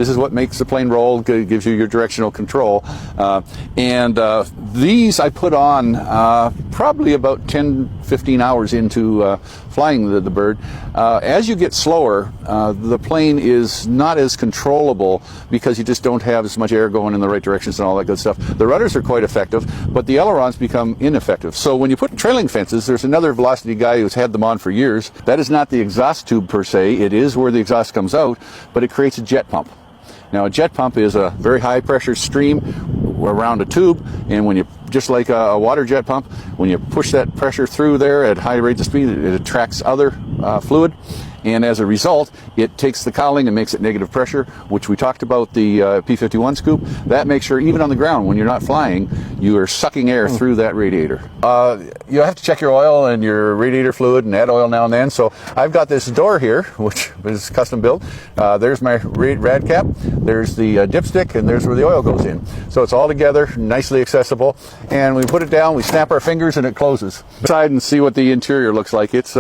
This is what makes the plane roll, gives you your directional control. These I put on probably about 10-15 hours into flying the bird. As you get slower, the plane is not as controllable because you just don't have as much air going in the right directions and all that good stuff. The rudders are quite effective, but the ailerons become ineffective. So when you put trailing fences, there's another velocity guy who's had them on for years. That is not the exhaust tube per se. It is where the exhaust comes out, but it creates a jet pump. Now, a jet pump is a very high pressure stream around a tube, and when you, just like a water jet pump, when you push that pressure through there at high rates of speed, it attracts other fluid, and as a result, it takes the cowling and makes it negative pressure, which we talked about the P-51 scoop. That makes sure even on the ground, when you're not flying, you are sucking air through that radiator. You have to check your oil and your radiator fluid and add oil now and then. So I've got this door here, which is custom built. There's my rad cap, there's the dipstick, and there's where the oil goes in. So it's all together, nicely accessible. And we put it down, we snap our fingers, and it closes. Inside and see what the interior looks like. It's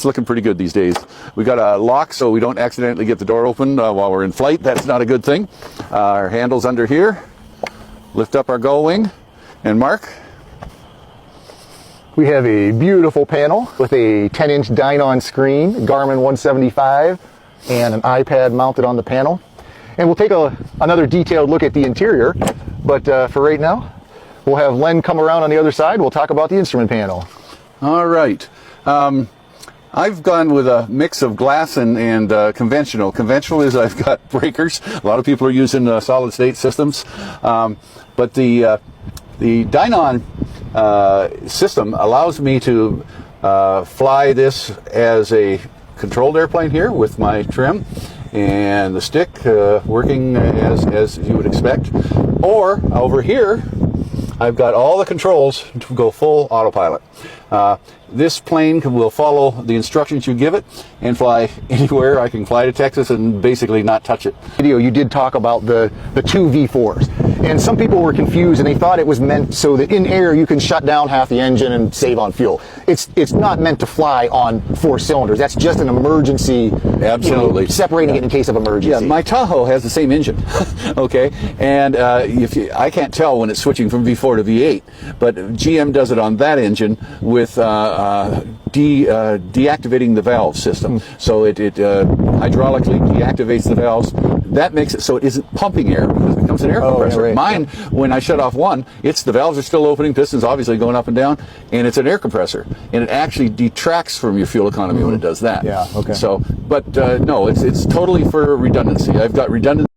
looking pretty good these days. We got a lock so we don't accidentally get the door open while we're in flight. That's not a good thing. Our handle's under here. Lift up our gull wing and mark. We have a beautiful panel with a 10-inch Dynon screen, Garmin 175, and an iPad mounted on the panel. And we'll take another detailed look at the interior, but for right now, we'll have Len come around on the other side. We'll talk about the instrument panel. All right. I've gone with a mix of glass and conventional. Conventional is I've got breakers. A lot of people are using solid state systems, but the Dynon system allows me to fly this as a controlled airplane here with my trim and the stick working as you would expect, or over here I've got all the controls to go full autopilot. This plane will follow the instructions you give it and fly anywhere. I can fly to Texas and basically not touch it. Video, you did talk about the two V4s, and some people were confused and they thought it was meant so that in air you can shut down half the engine and save on fuel. It's not meant to fly on 4 cylinders. That's just an emergency. Absolutely. Separating it in case of emergency. Yeah, my Tahoe has the same engine. Okay, and I can't tell when it's switching from V4 to V8, but GM does it on that engine with deactivating the valve system. So it hydraulically deactivates the valves. That makes it so it isn't pumping air because it becomes an air compressor. Right. Mine, when I shut off one, the valves are still opening, pistons obviously going up and down, and it's an air compressor. And it actually detracts from your fuel economy when it does that. Yeah, okay. So, but no, it's totally for redundancy. I've got redundancy